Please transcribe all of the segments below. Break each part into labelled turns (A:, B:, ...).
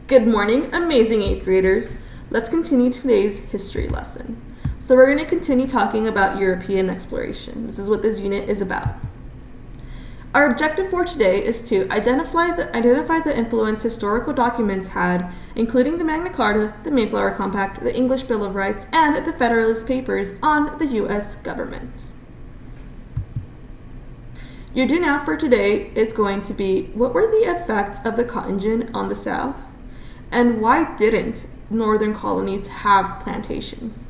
A: Good morning, amazing 8th graders. Let's continue today's history lesson. So we're going to continue talking about European exploration. This is what this unit is about. Our objective for today is to identify the influence historical documents had, including the Magna Carta, the Mayflower Compact, the English Bill of Rights, and the Federalist Papers on the U.S. government. Your do now for today is going to be, what were the effects of the cotton gin on the South? And why didn't northern colonies have plantations?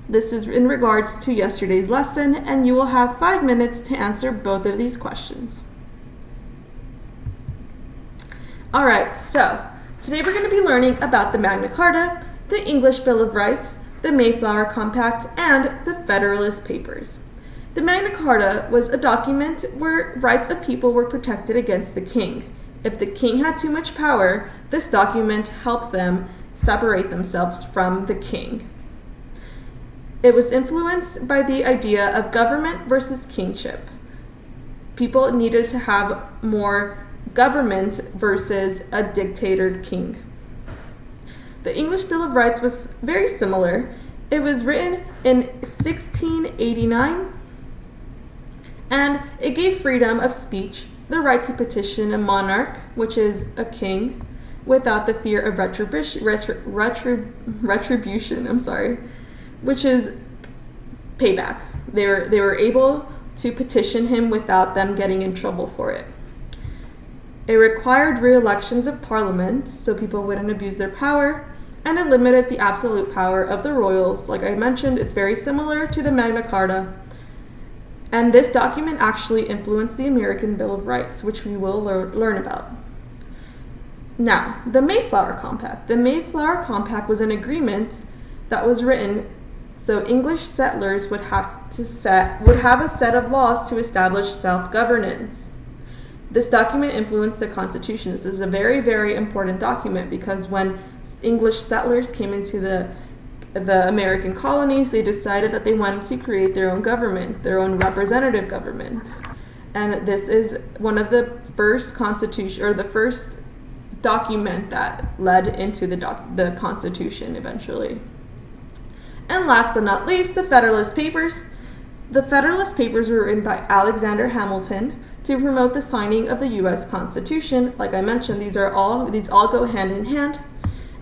A: This is in regards to yesterday's lesson, and you will have 5 minutes to answer both of these questions. Alright, so today we're going to be learning about the Magna Carta, the English Bill of Rights, the Mayflower Compact, and the Federalist Papers. The Magna Carta was a document where rights of people were protected against the king. If the king had too much power, this document helped them separate themselves from the king. It was influenced by the idea of government versus kingship. People needed to have more government versus a dictator king. The English Bill of Rights was very similar. It was written in 1689, and it gave freedom of speech, the right to petition a monarch, which is a king, without the fear of retribution, which is payback. They were able to petition him without them getting in trouble for it. It required re-elections of parliament so people wouldn't abuse their power, and it limited the absolute power of the royals. Like I mentioned, it's very similar to the Magna Carta. And this document actually influenced the American Bill of Rights, which we will learn about. Now, the Mayflower Compact. The Mayflower Compact was an agreement that was written so English settlers would have a set of laws to establish self-governance. This document influenced the Constitution. This is a very, very important document because when English settlers came into the American colonies, they decided that they wanted to create their own government, their own representative government. And this is one of the first constitution, or the first document that led into the Constitution eventually. And last but not least, the Federalist Papers. The Federalist Papers were written by Alexander Hamilton to promote the signing of the U.S. Constitution. Like I mentioned, these all go hand in hand,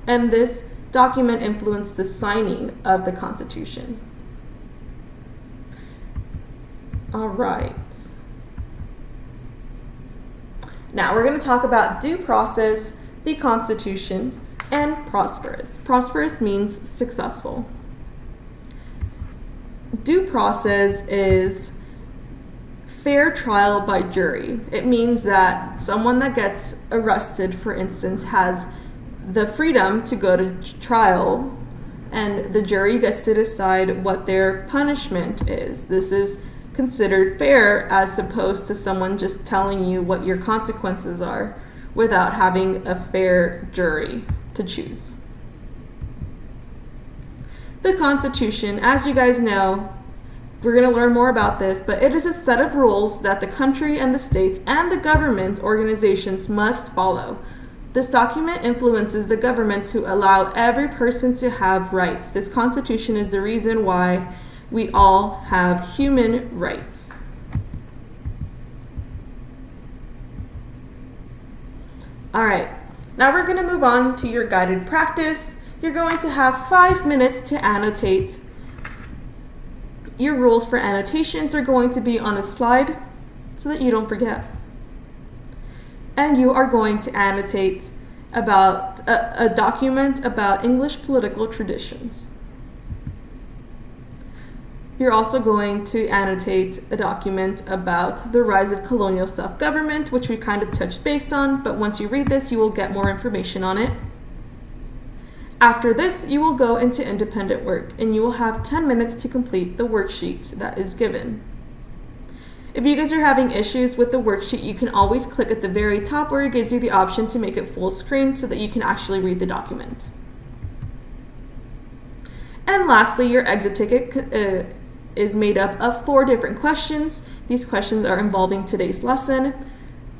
A: and this document influenced the signing of the Constitution. All right. Now we're going to talk about due process, the Constitution, and prosperous. Prosperous means successful. Due process is fair trial by jury. It means that someone that gets arrested, for instance, has the freedom to go to trial, and the jury gets to decide what their punishment is. This is considered fair as opposed to someone just telling you what your consequences are without having a fair jury to choose. The Constitution, as you guys know, we're going to learn more about this, but it is a set of rules that the country and the states and the government organizations must follow. This document influences the government to allow every person to have rights. This Constitution is the reason why we all have human rights. All right, now we're going to move on to your guided practice. You're going to have 5 minutes to annotate. Your rules for annotations are going to be on a slide so that you don't forget. And you are going to annotate about a document about English political traditions. You're also going to annotate a document about the rise of colonial self-government, which we kind of touched base on, but once you read this, you will get more information on it. After this, you will go into independent work, and you will have 10 minutes to complete the worksheet that is given. If you guys are having issues with the worksheet, you can always click at the very top where it gives you the option to make it full screen so that you can actually read the document. And lastly, your exit ticket is made up of 4 different questions. These questions are involving today's lesson.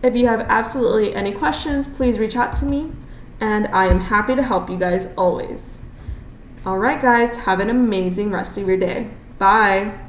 A: If you have absolutely any questions, please reach out to me. and I am happy to help you guys always. All right, guys, have an amazing rest of your day. Bye.